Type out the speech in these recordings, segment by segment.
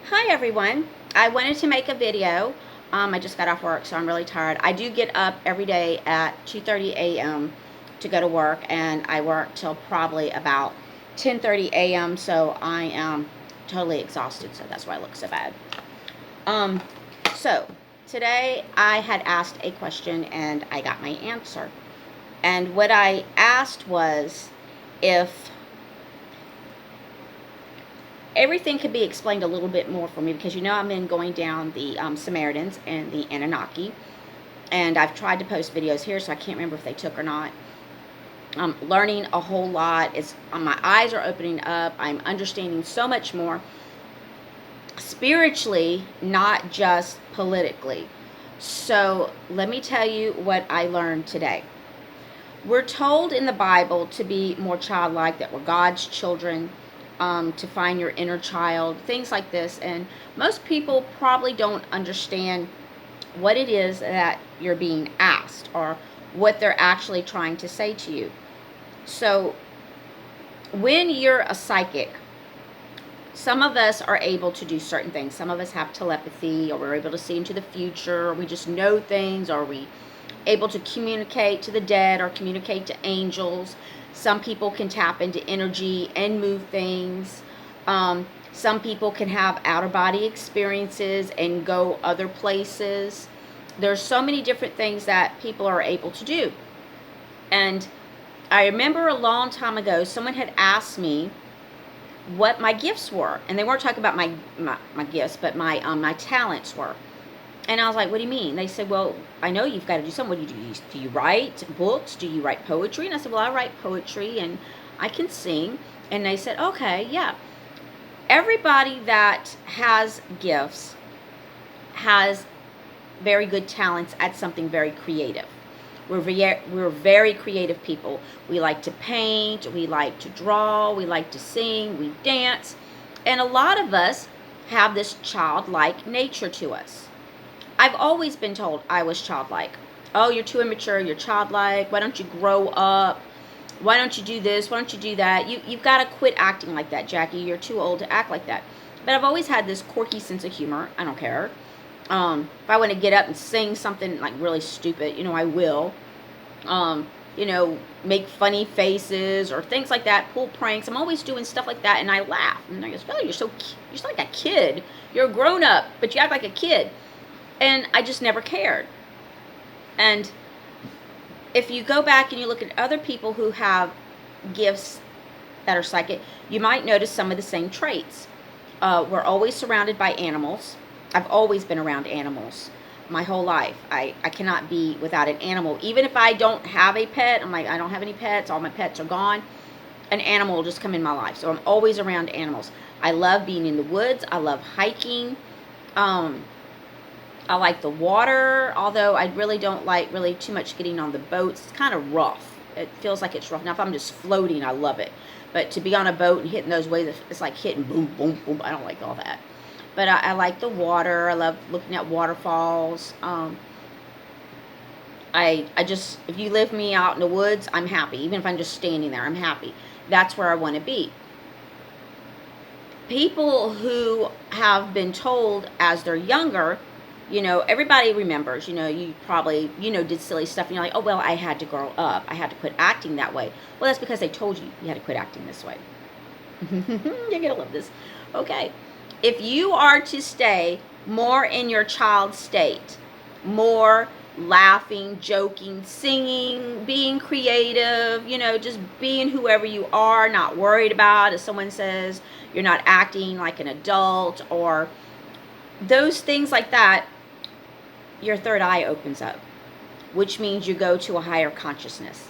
Hi everyone. I wanted to make a video. I just got off work, so I'm really tired. I do get up every day at 2:30 a.m. to go to work, and I work till probably about 10:30 a.m. So I am totally exhausted. So that's why I look so bad. Um, so today I had asked a question and I got my answer. And what I asked was if everything could be explained a little bit more for me, because I've been going down the Samaritans and the Anunnaki, and I've tried to post videos here, so I can't remember if they took or not. I'm learning a whole lot. My eyes are opening up. I'm understanding so much more spiritually, not just politically. So let me tell you what I learned today. We're told in the Bible to be more childlike, that we're God's children, to find your inner child, things like this. And most people probably don't understand what it is that you're being asked, or what they're actually trying to say to you. So when you're a psychic, some of us are able to do certain things. Some of us have telepathy, or we're able to see into the future, or we just know things, or we able to communicate to the dead or communicate to angels. Some people can tap into energy and move things. Some people can have outer body experiences and go other places. There's so many different things that people are able to do. And I remember a long time ago, someone had asked me what my gifts were. And they weren't talking about my gifts, but my talents were. And I was like, what do you mean? They said, well, I know you've got to do something. What do you do? Do you write books? Do you write poetry? And I said, well, I write poetry and I can sing. And they said, okay, yeah. Everybody that has gifts has very good talents at something very creative. We're very creative people. We like to paint, we like to draw, we like to sing, we dance. And a lot of us have this childlike nature to us. I've always been told I was childlike. Oh, you're too immature, you're childlike, why don't you grow up? Why don't you do this? Why don't you do that? You've got to quit acting like that, Jackie. You're too old to act like that. But I've always had this quirky sense of humor. I don't care. If I want to get up and sing something like really stupid, I will. Make funny faces or things like that, pull pranks. I'm always doing stuff like that, and I laugh. And I go, oh, you're just like a kid. You're a grown up, but you act like a kid. And I just never cared. And if you go back and you look at other people who have gifts that are psychic, you might notice some of the same traits. We're always surrounded by animals. I've always been around animals my whole life. I cannot be without an animal. Even if I don't have a pet, I'm like, I don't have any pets, all my pets are gone, an animal will just come in my life. So I'm always around animals. I love being in the woods. I love hiking. I like the water, although I really don't like really too much getting on the boats. It's kind of rough. It feels like it's rough. Now, if I'm just floating, I love it. But to be on a boat and hitting those waves, it's like hitting boom, boom, boom. I don't like all that. But I like the water. I love looking at waterfalls. I just, if you live me out in the woods, I'm happy. Even if I'm just standing there, I'm happy. That's where I want to be. People who have been told as they're younger, everybody remembers, you probably, did silly stuff, and you're like, oh, well, I had to grow up. I had to quit acting that way. Well, that's because they told you you had to quit acting this way. You're going to love this. Okay. If you are to stay more in your child state, more laughing, joking, singing, being creative, just being whoever you are, not worried about if someone says you're not acting like an adult or those things like that, your third eye opens up, which means you go to a higher consciousness.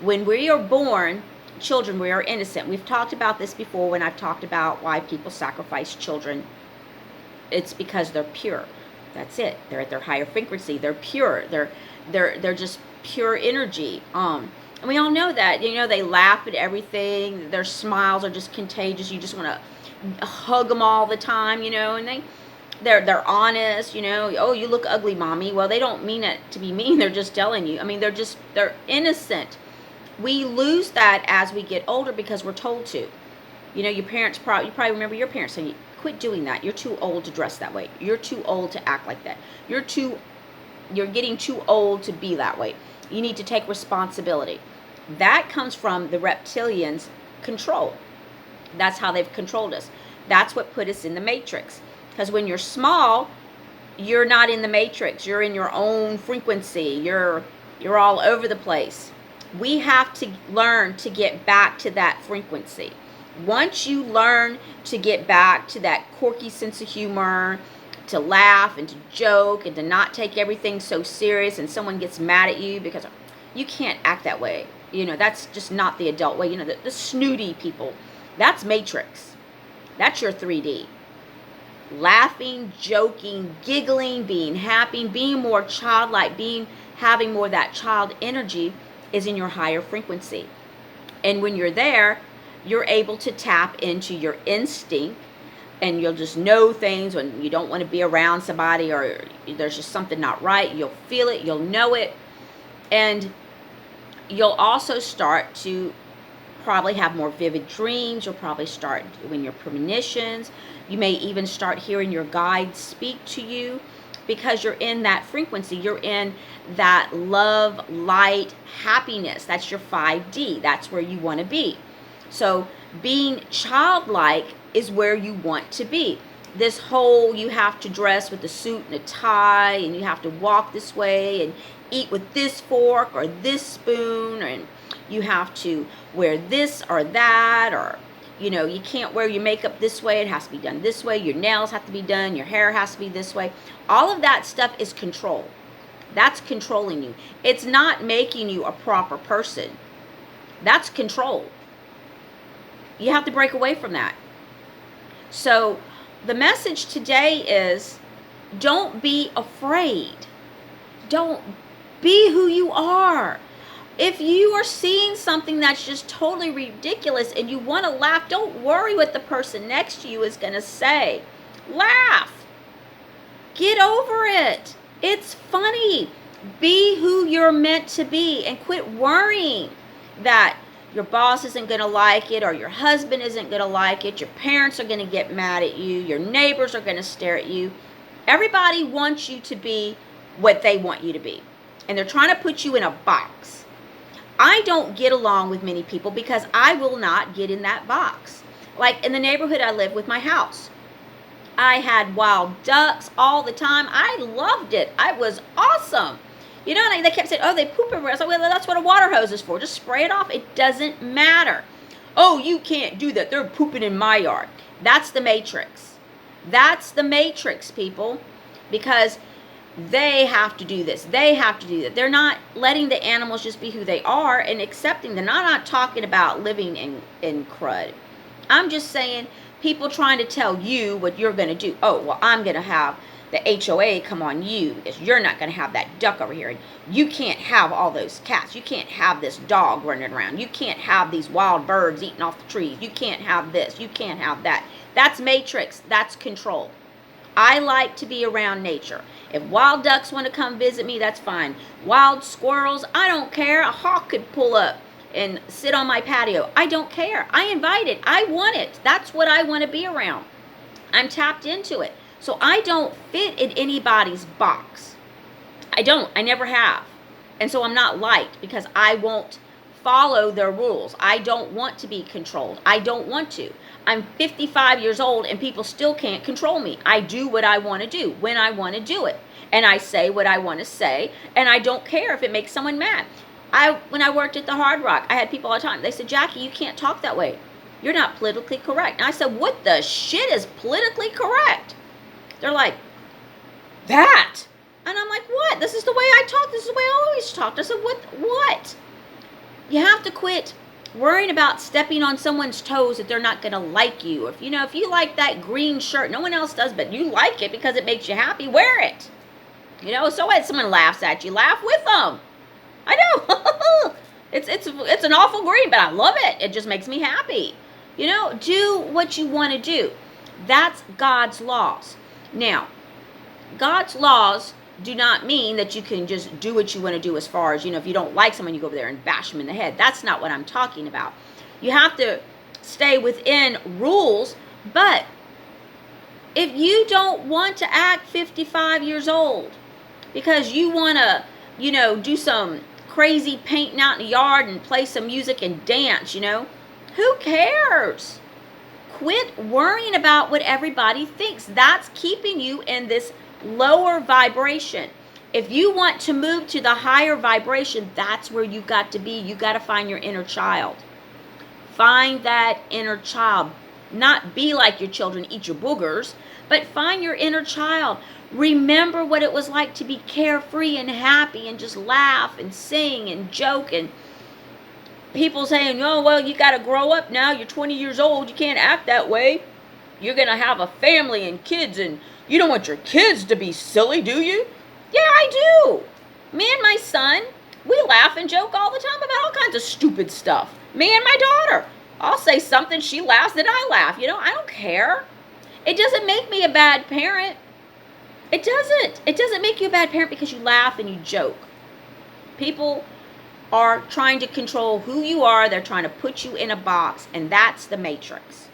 When we are born, children, we are innocent. We've talked about this before when I've talked about why people sacrifice children. It's because they're pure. That's it. They're at their higher frequency. They're pure. They're just pure energy. And we all know that. They laugh at everything. Their smiles are just contagious. You just want to hug them all the time, and they're honest, oh, you look ugly, mommy. Well, they don't mean it to be mean. They're just telling you. I mean, they're innocent. We lose that as we get older because we're told to. Your parents you probably remember your parents saying, quit doing that. You're too old to dress that way. You're too old to act like that. You're getting too old to be that way. You need to take responsibility. That comes from the reptilians' control. That's how they've controlled us. That's what put us in the matrix. Because when you're small, you're not in the matrix. You're in your own frequency. You're all over the place. We have to learn to get back to that frequency. Once you learn to get back to that quirky sense of humor, to laugh and to joke and to not take everything so serious, and someone gets mad at you because you can't act that way. That's just not the adult way. The snooty people, that's matrix. That's your 3D. Laughing, joking, giggling, being happy, being more childlike, having more of that child energy is in your higher frequency. And when you're there, you're able to tap into your instinct, and you'll just know things when you don't want to be around somebody or there's just something not right. You'll feel it, you'll know it, and you'll also start to probably have more vivid dreams. You'll probably start doing your premonitions. You may even start hearing your guides speak to you because you're in that frequency. You're in that love, light, happiness. That's your 5D. That's where you want to be. So being childlike is where you want to be. This whole, you have to dress with a suit and a tie, and you have to walk this way and eat with this fork or this spoon, and you have to wear this or that, or you can't wear your makeup this way, it has to be done this way, your nails have to be done, your hair has to be this way. All of that stuff is control. That's controlling you. It's not making you a proper person. That's control. You have to break away from that. So the message today is, don't be afraid. Don't be who you are. If you are seeing something that's just totally ridiculous and you want to laugh, don't worry what the person next to you is going to say. Laugh. Get over it. It's funny. Be who you're meant to be and quit worrying that your boss isn't going to like it, or your husband isn't going to like it, your parents are going to get mad at you, your neighbors are going to stare at you. Everybody wants you to be what they want you to be, and they're trying to put you in a box. I don't get along with many people because I will not get in that box. Like in the neighborhood I live with my house, I had wild ducks all the time. I loved it. It was awesome. And they kept saying, oh, they poop everywhere. I was like, well, that's what a water hose is for. Just spray it off. It doesn't matter. Oh, you can't do that. They're pooping in my yard. That's the matrix. That's the matrix, people. Because they have to do this. They have to do that. They're not letting the animals just be who they are and accepting them. I'm not talking about living in crud. I'm just saying people trying to tell you what you're going to do. Oh, well, I'm going to have the HOA come on you because you're not going to have that duck over here. And you can't have all those cats. You can't have this dog running around. You can't have these wild birds eating off the trees. You can't have this. You can't have that. That's matrix. That's control. I like to be around nature. If wild ducks want to come visit me, that's fine. Wild squirrels, I don't care. A hawk could pull up and sit on my patio. I don't care. I invite it. I want it. That's what I want to be around. I'm tapped into it. So I don't fit in anybody's box. I don't. I never have. And so I'm not liked because I won't follow their rules. I don't want to be controlled. I don't want to. I'm 55 years old and people still can't control me. I do what I want to do when I want to do it. And I say what I want to say. And I don't care if it makes someone mad. When I worked at the Hard Rock, I had people all the time. They said, Jackie, you can't talk that way. You're not politically correct. And I said, what the shit is politically correct? They're like, that. And I'm like, what? This is the way I talk. This is the way I always talked. I said, what? You have to quit worrying about stepping on someone's toes that they're not going to like you. If you like that green shirt, no one else does, but you like it because it makes you happy, wear it. So when someone laughs at you, laugh with them. I know. it's an awful green, but I love it. It just makes me happy. Do what you want to do. That's God's laws. Now, God's laws do not mean that you can just do what you want to do as far as, if you don't like someone, you go over there and bash them in the head. That's not what I'm talking about. You have to stay within rules, but If you don't want to act 55 years old because you want to, do some crazy painting out in the yard and play some music and dance, who cares? Quit worrying about what everybody thinks. That's keeping you in this lower vibration. If you want to move to the higher vibration, that's where you got to be. You got to find your inner child. Find that inner child. Not be like your children, eat your boogers, but find your inner child. Remember what it was like to be carefree and happy and just laugh and sing and joke, and people saying, oh, well, you got to grow up now. You're 20 years old. You can't act that way. You're going to have a family and kids, and you don't want your kids to be silly, do you? Yeah, I do. Me and my son, we laugh and joke all the time about all kinds of stupid stuff. Me and my daughter. I'll say something, she laughs, and I laugh. I don't care. It doesn't make me a bad parent. It doesn't. It doesn't make you a bad parent because you laugh and you joke. People are trying to control who you are. They're trying to put you in a box, and that's the matrix.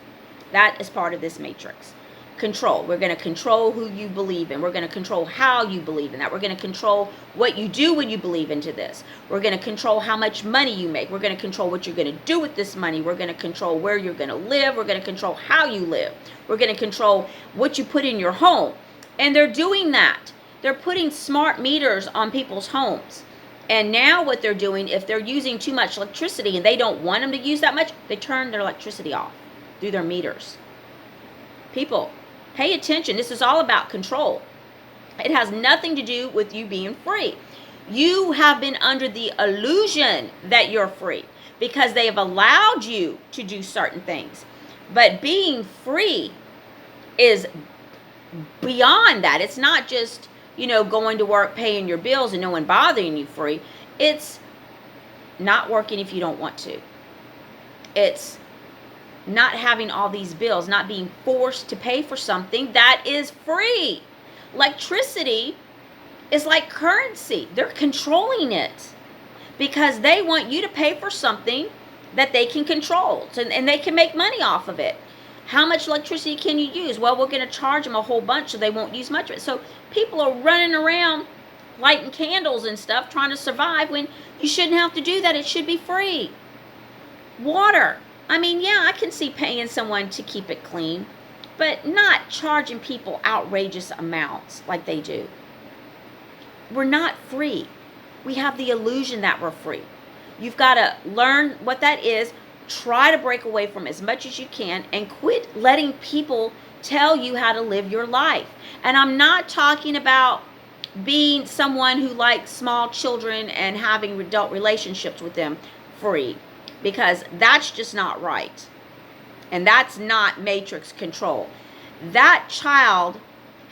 That is part of this matrix. Control. We're going to control who you believe in. We're going to control how you believe in that. We're going to control what you do when you believe into this. We're going to control how much money you make. We're going to control what you're going to do with this money. We're going to control where you're going to live. We're going to control how you live. We're going to control what you put in your home. And they're doing that. They're putting smart meters on people's homes. And now what they're doing, if they're using too much electricity and they don't want them to use that much, they turn their electricity off through their meters. People, pay attention. This is all about control. It has nothing to do with you being free. You have been under the illusion that you're free because they have allowed you to do certain things. But being free is beyond that. It's not just, going to work, paying your bills, and no one bothering you free. It's not working if you don't want to. It's not having all these bills, not being forced to pay for something that is free. Electricity is like currency. They're controlling it because they want you to pay for something that they can control, and they can make money off of it. How much electricity can you use? Well, we're going to charge them a whole bunch so they won't use much of it. So people are running around lighting candles and stuff trying to survive when you shouldn't have to do that. It should be free. Water. I mean, yeah, I can see paying someone to keep it clean, but not charging people outrageous amounts like they do. We're not free. We have the illusion that we're free. You've got to learn what that is. Try to break away from as much as you can and quit letting people tell you how to live your life. And I'm not talking about being someone who likes small children and having adult relationships with them free, because that's just not right. And that's not matrix control. That child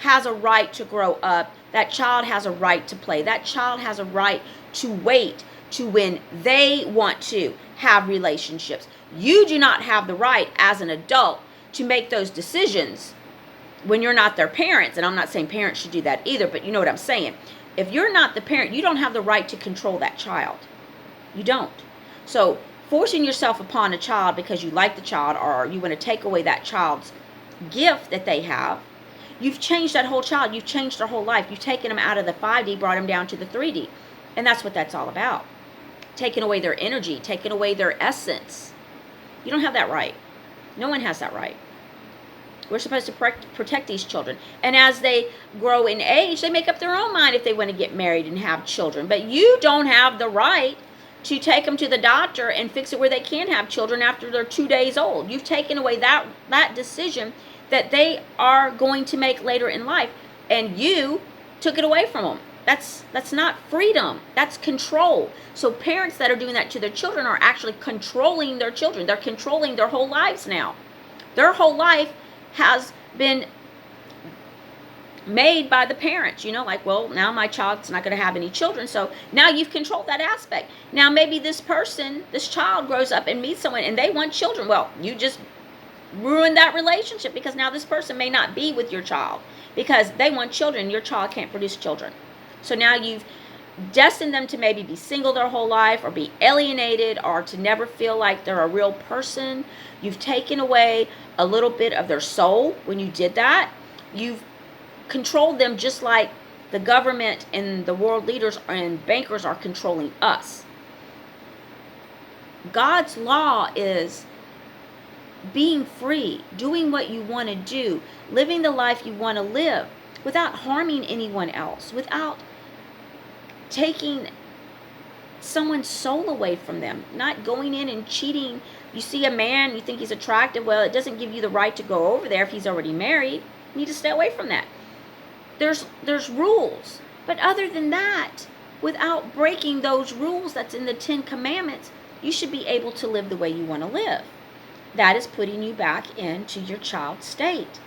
has a right to grow up. That child has a right to play. That child has a right to wait to when they want to have relationships. You do not have the right as an adult to make those decisions when you're not their parents. And I'm not saying parents should do that either, but you know what I'm saying. If you're not the parent, you don't have the right to control that child. You don't. So forcing yourself upon a child because you like the child or you want to take away that child's gift that they have, you've changed that whole child. You've changed their whole life. You've taken them out of the 5D, brought them down to the 3D. And that's what that's all about. Taking away their energy, taking away their essence. You don't have that right. No one has that right. We're supposed to protect these children. And as they grow in age, they make up their own mind if they want to get married and have children. But you don't have the right to take them to the doctor and fix it where they can have children after they're 2 days old. You've taken away that decision that they are going to make later in life, and you took it away from them. That's not freedom. That's control. So parents that are doing that to their children are actually controlling their children. They're controlling their whole lives now. Their whole life has been made by the parents. Like, well, now my child's not going to have any children, so now you've controlled that aspect. Now maybe this child grows up and meets someone and they want children. Well, you just ruined that relationship because now this person may not be with your child because they want children. Your child can't produce children. So now you've destined them to maybe be single their whole life or be alienated or to never feel like they're a real person. You've taken away a little bit of their soul when you did that. You've controlled them just like the government and the world leaders and bankers are controlling us. God's law is being free, doing what you want to do, living the life you want to live without harming anyone else, without taking someone's soul away from them, not going in and cheating. You see a man, you think he's attractive, well, it doesn't give you the right to go over there if he's already married. You need to stay away from that. There's rules. But other than that, without breaking those rules that's in the 10 Commandments, you should be able to live the way you want to live. That is putting you back into your child state.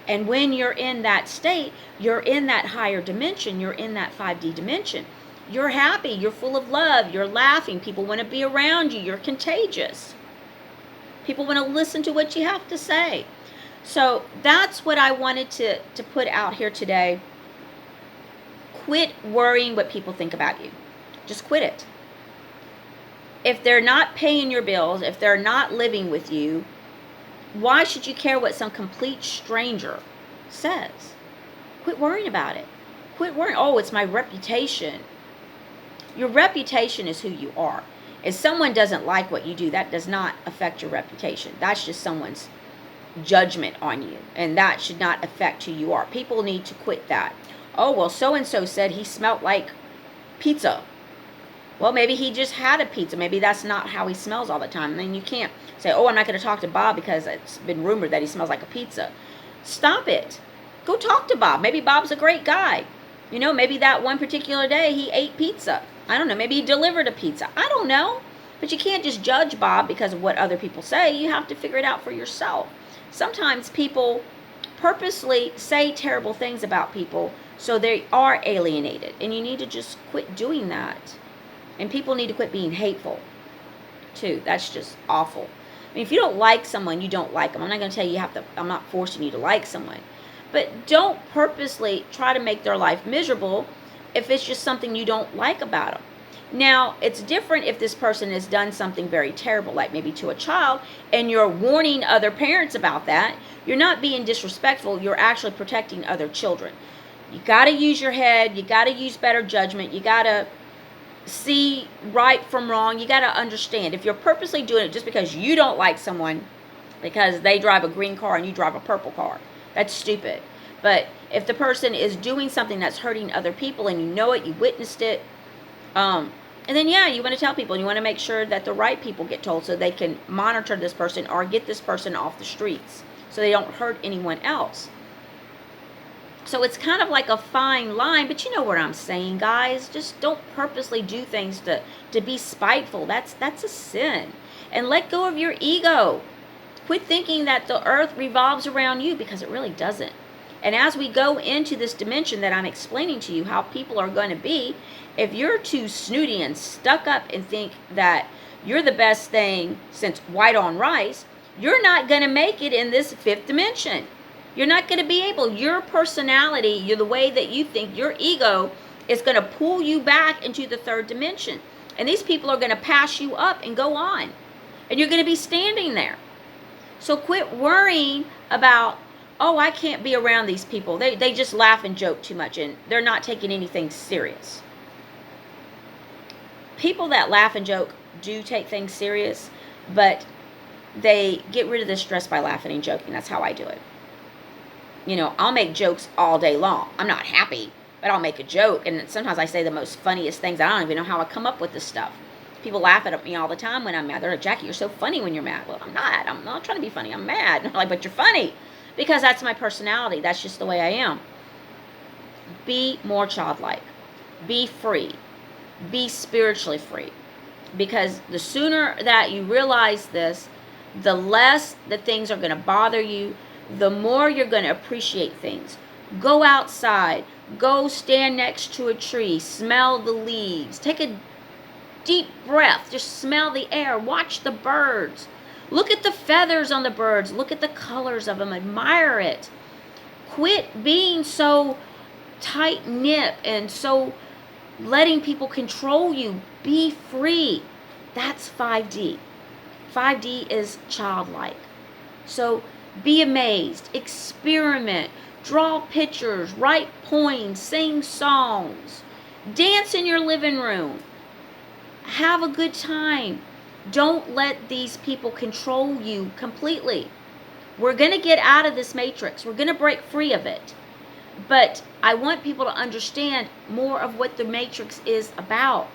And when you're in that state, you're in that higher dimension, you're in that 5D dimension. You're happy, you're full of love, you're laughing, people want to be around you, you're contagious. People want to listen to what you have to say. So that's what I wanted to put out here today. Quit worrying what people think about you. Just quit it. If they're not paying your bills, if they're not living with you, why should you care what some complete stranger says? Quit worrying about it. Quit worrying, oh, it's my reputation. Your reputation is who you are. If someone doesn't like what you do, that does not affect your reputation. That's just someone's judgment on you, and that should not affect who you are. People need to quit that. Oh, well, so-and-so said he smelled like pizza. Well, maybe he just had a pizza. Maybe that's not how he smells all the time. Then you can't say, oh, I'm not going to talk to Bob because it's been rumored that he smells like a pizza. Stop it. Go talk to Bob. Maybe Bob's a great guy. You know, maybe that one particular day he ate pizza. I don't know. Maybe he delivered a pizza. I don't know. But you can't just judge Bob because of what other people say. You have to figure it out for yourself. Sometimes people purposely say terrible things about people so they are alienated. And you need to just quit doing that. And people need to quit being hateful, too. That's just awful. I mean, if you don't like someone, you don't like them. I'm not going to tell you I'm not forcing you to like someone. But don't purposely try to make their life miserable if it's just something you don't like about them. Now, it's different if this person has done something very terrible, like maybe to a child, and you're warning other parents about that. You're not being disrespectful. You're actually protecting other children. You got to use your head. You got to use better judgment. You got to see right from wrong. You got to understand. If you're purposely doing it just because you don't like someone, because they drive a green car and you drive a purple car, that's stupid. But if the person is doing something that's hurting other people and you know it, you witnessed it, and then, yeah, you want to tell people, and you want to make sure that the right people get told so they can monitor this person or get this person off the streets so they don't hurt anyone else. So it's kind of like a fine line, but you know what I'm saying, guys. Just don't purposely do things to be spiteful. That's a sin. And let go of your ego. Quit thinking that the earth revolves around you, because it really doesn't. And as we go into this dimension that I'm explaining to you how people are going to be, if you're too snooty and stuck up and think that you're the best thing since white on rice, you're not going to make it in this 5th dimension. You're not going to be able. Your personality, you're the way that you think, your ego is going to pull you back into the 3rd dimension. And these people are going to pass you up and go on. And you're going to be standing there. So quit worrying about, oh, I can't be around these people. They just laugh and joke too much, and they're not taking anything serious. People that laugh and joke do take things serious, but they get rid of the stress by laughing and joking. That's how I do it. You know, I'll make jokes all day long. I'm not happy, but I'll make a joke, and sometimes I say the most funniest things. I don't even know how I come up with this stuff. People laugh at me all the time when I'm mad. They're like, Jackie, you're so funny when you're mad. Well, I'm not. I'm not trying to be funny. I'm mad. And I'm like, but you're funny. Because that's my personality. That's just the way I am. Be more childlike. Be free. Be spiritually free. Because the sooner that you realize this, the less that things are going to bother you, the more you're going to appreciate things. Go outside. Go stand next to a tree. Smell the leaves. Take a deep breath. Just smell the air. Watch the birds. Look at the feathers on the birds. Look at the colors of them. Admire it. Quit being so tight-knit and so letting people control you. Be free. That's 5D. 5D is childlike. So be amazed. Experiment. Draw pictures, write poems, sing songs, dance in your living room. Have a good time. Don't let these people control you completely. We're going to get out of this matrix. We're going to break free of it. But I want people to understand more of what the matrix is about.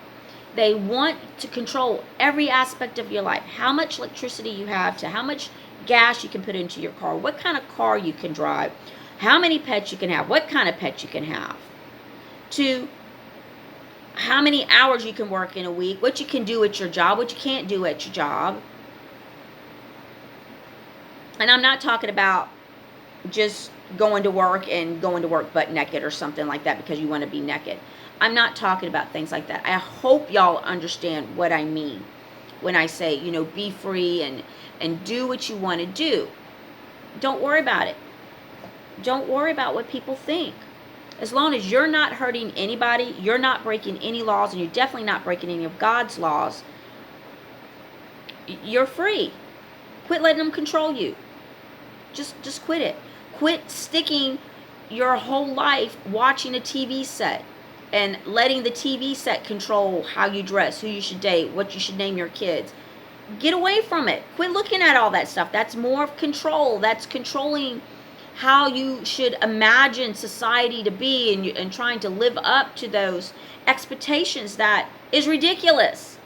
They want to control every aspect of your life. How much electricity you have, to how much gas you can put into your car, what kind of car you can drive, how many pets you can have, what kind of pets you can have, to how many hours you can work in a week, what you can do at your job, what you can't do at your job. And I'm not talking about just going to work butt naked or something like that because you want to be naked. I'm not talking about things like that. I hope y'all understand what I mean when I say, be free and do what you want to do. Don't worry about it. Don't worry about what people think. As long as you're not hurting anybody, you're not breaking any laws, and you're definitely not breaking any of God's laws, you're free. Quit letting them control you. Just quit it. Quit sticking your whole life watching a TV set and letting the TV set control how you dress, who you should date, what you should name your kids. Get away from it. Quit looking at all that stuff. That's more of control. That's controlling how you should imagine society to be, and trying to live up to those expectations. That is ridiculous.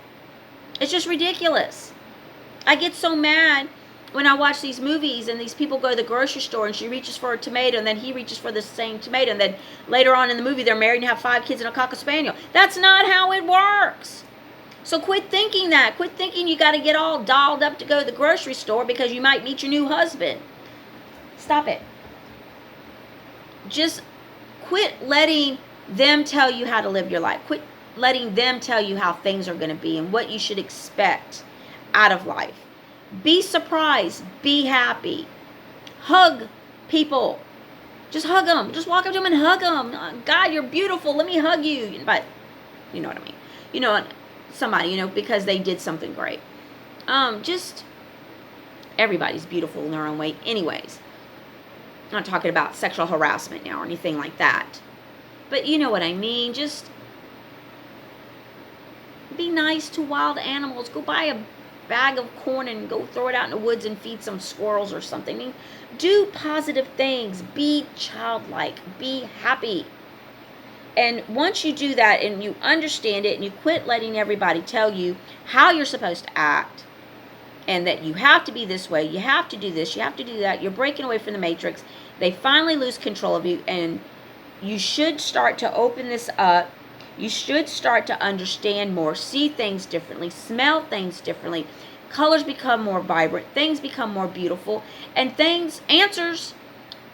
It's just ridiculous. I get so mad when I watch these movies and these people go to the grocery store and she reaches for a tomato and then he reaches for the same tomato, and then later on in the movie they're married and have 5 kids and a Cocker Spaniel. That's not how it works. So quit thinking that. Quit thinking you got to get all dolled up to go to the grocery store because you might meet your new husband. Stop it. Just quit letting them tell you how to live your life. Quit letting them tell you how things are going to be and what you should expect out of life. Be surprised. Be happy. Hug people. Just hug them. Just walk up to them and hug them. God, you're beautiful. Let me hug you. But you know what I mean. Somebody, because they did something great. Just everybody's beautiful in their own way anyways. I'm not talking about sexual harassment now or anything like that. But you know what I mean. Just be nice to wild animals. Go buy a bag of corn and go throw it out in the woods and feed some squirrels or something. I mean, do positive things. Be childlike. Be happy. And once you do that and you understand it and you quit letting everybody tell you how you're supposed to act and that you have to be this way, you have to do this, you have to do that, you're breaking away from the matrix, they finally lose control of you, and you should start to open this up. You should start to understand more, see things differently, smell things differently. Colors become more vibrant, things become more beautiful, and answers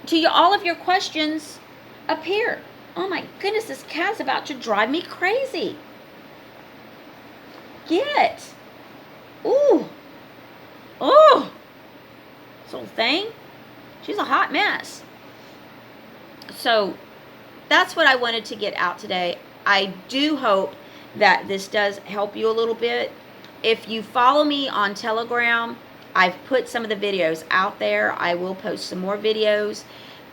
to all of your questions appear. Oh my goodness, this cat's about to drive me crazy. Get. Ooh. Oh. This little thing. She's a hot mess. So that's what I wanted to get out today. I do hope that this does help you a little bit. If you follow me on Telegram, I've put some of the videos out there. I will post some more videos.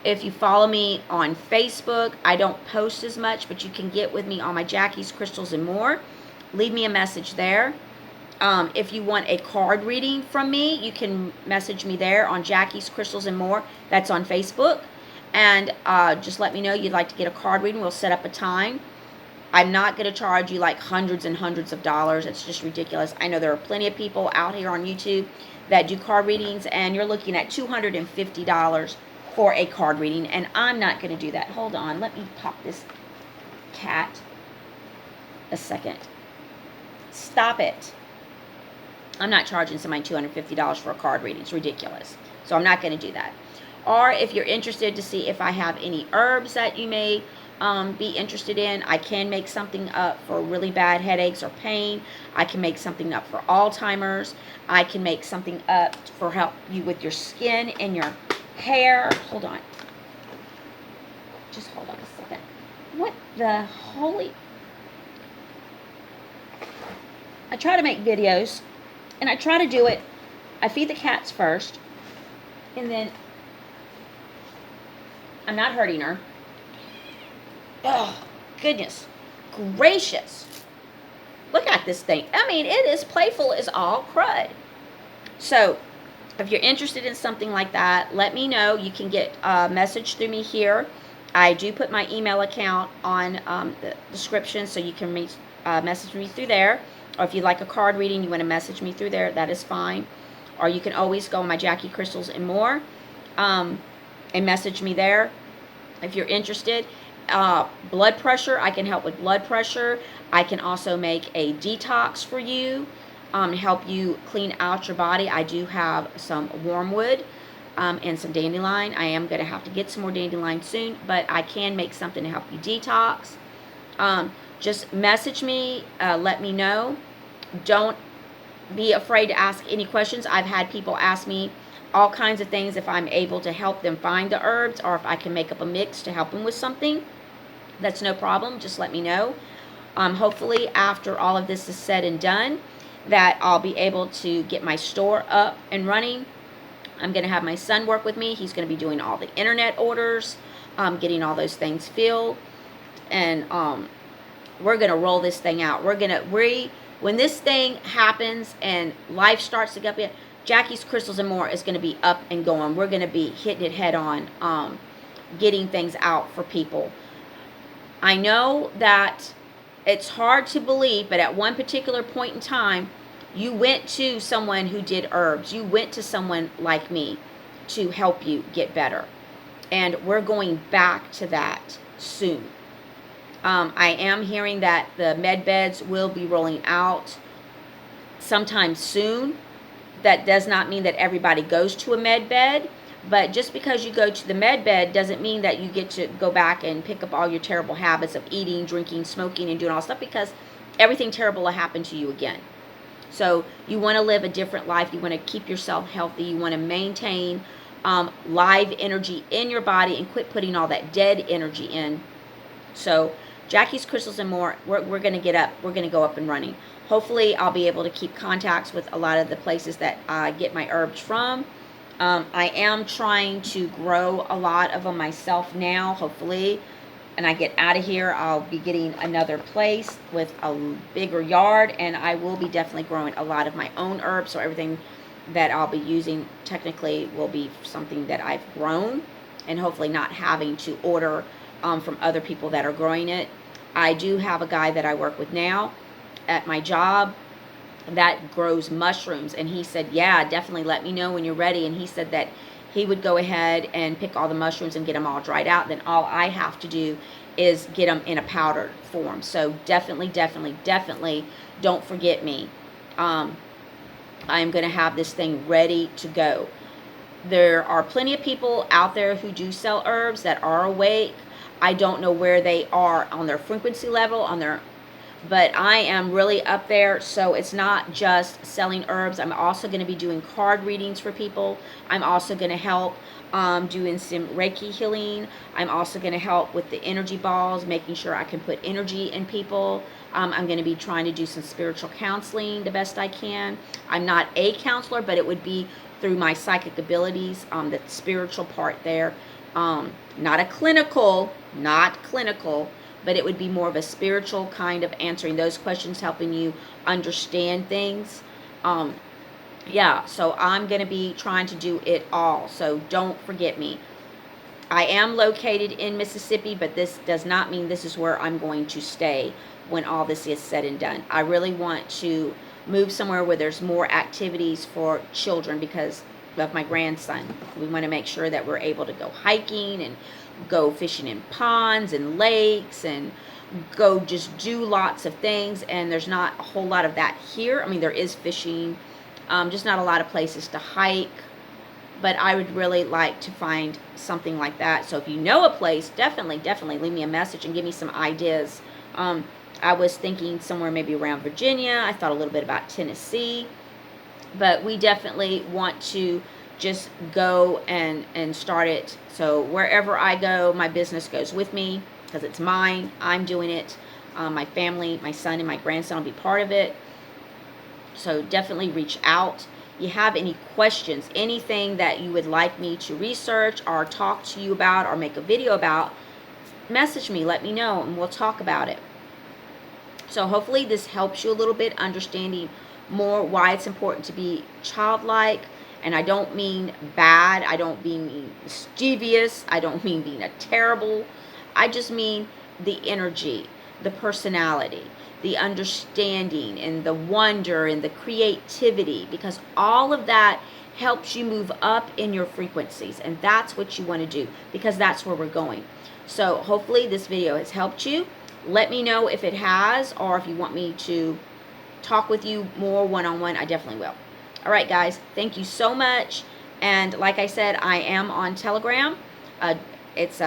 If you follow me on Facebook, I don't post as much, but you can get with me on my Jackie's Crystals and More. Leave me a message there. If you want a card reading from me, you can message me there on Jackie's Crystals and More. That's on Facebook. And just let me know you'd like to get a card reading. We'll set up a time. I'm not going to charge you like hundreds and hundreds of dollars. It's just ridiculous. I know there are plenty of people out here on YouTube that do card readings, and you're looking at $250 for a card reading, and I'm not going to do that. Hold on. Let me pop this cat a second. Stop it. I'm not charging somebody $250 for a card reading. It's ridiculous. So I'm not going to do that. Or if you're interested to see if I have any herbs that you may be interested in, I can make something up for really bad headaches or pain. I can make something up for Alzheimer's. I can make something up for help you with your skin and your hair. Hold on. Just hold on a second. What the holy... I try to make videos, and I try to do it. I feed the cats first, and then I'm not hurting her. Oh, goodness gracious. Look at this thing. I mean, it is playful as all crud. So, if you're interested in something like that, let me know. You can get a message through me here. I do put my email account on the description, so you can message me through there. Or if you'd like a card reading, you want to message me through there, that is fine. Or you can always go on my Jackie Crystals and More and message me there if you're interested. Blood pressure, I can help with blood pressure. I can also make a detox for you to help you clean out your body. I do have some wormwood and some dandelion. I am going to have to get some more dandelion soon, but I can make something to help you detox. Just message me, let me know. Don't be afraid to ask any questions. I've had people ask me all kinds of things if I'm able to help them find the herbs or if I can make up a mix to help them with something. That's no problem. Just let me know. Hopefully, after all of this is said and done, that I'll be able to get my store up and running. I'm going to have my son work with me. He's going to be doing all the internet orders, getting all those things filled, and we're going to roll this thing out. When this thing happens and life starts to get up, Jackie's Crystals and More is going to be up and going. We're going to be hitting it head on, getting things out for people. I know that it's hard to believe, but at one particular point in time, you went to someone who did herbs. You went to someone like me to help you get better. And we're going back to that soon. I am hearing that the med beds will be rolling out sometime soon. That does not mean that everybody goes to a med bed, but just because you go to the med bed doesn't mean that you get to go back and pick up all your terrible habits of eating, drinking, smoking, and doing all stuff, because everything terrible will happen to you again. So you want to live a different life. You want to keep yourself healthy. You want to maintain live energy in your body and quit putting all that dead energy in. So Jackie's Crystals and More, we're going to get up. We're going to go up and running. Hopefully, I'll be able to keep contacts with a lot of the places that I get my herbs from. I am trying to grow a lot of them myself now, hopefully. And I get out of here, I'll be getting another place with a bigger yard, and I will be definitely growing a lot of my own herbs. So everything that I'll be using technically will be something that I've grown, and hopefully not having to order from other people that are growing it. I do have a guy that I work with now at my job that grows mushrooms, and he said, yeah, definitely let me know when you're ready. And he said that he would go ahead and pick all the mushrooms and get them all dried out. Then all I have to do is get them in a powdered form. So definitely don't forget me. I'm going to have this thing ready to go. There are plenty of people out there who do sell herbs that are awake. I don't know where they are on their frequency level, but I am really up there. So it's not just selling herbs. I'm also going to be doing card readings for people. I'm also going to help doing some Reiki healing. I'm also going to help with the energy balls, making sure I can put energy in people. I'm going to be trying to do some spiritual counseling the best I can. I'm not a counselor, but it would be through my psychic abilities, the spiritual part there. Not clinical, but it would be more of a spiritual kind of answering those questions, helping you understand things. Yeah, so I'm going to be trying to do it all. So don't forget me. I am located in Mississippi, but this does not mean this is where I'm going to stay when all this is said and done. I really want to move somewhere where there's more activities for children because of my grandson. We want to make sure that we're able to go hiking and go fishing in ponds and lakes and go just do lots of things. And there's not a whole lot of that here. I mean, there is fishing, just not a lot of places to hike. But I would really like to find something like that. So if you know a place, definitely leave me a message and give me some ideas. I was thinking somewhere maybe around Virginia. I thought a little bit about Tennessee. But we definitely want to just go and start it. So wherever I go, my business goes with me because it's mine. I'm doing it. My family, my son and my grandson will be part of it. So definitely reach out you have any questions, anything that you would like me to research or talk to you about or make a video about, message me, let me know, and we'll talk about it. So hopefully this helps you a little bit, understanding more why it's important to be childlike. And I don't mean bad, I don't mean mischievous, I don't mean being a terrible. I just mean the energy, the personality, the understanding, and the wonder, and the creativity, because all of that helps you move up in your frequencies, and that's what you want to do, because that's where we're going. So hopefully this video has helped you. Let me know if it has, or if you want me to talk with you more one-on-one. I definitely will. All right, guys, thank you so much. And like I said, I am on Telegram. It's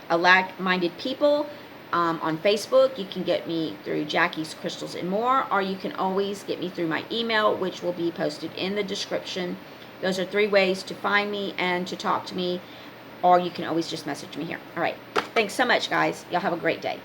Like-Minded People. On Facebook, you can get me through Jackie's Crystals and More, or you can always get me through my email, which will be posted in the description. Those are 3 ways to find me and to talk to me, or you can always just message me here. All right, thanks so much, guys. Y'all have a great day.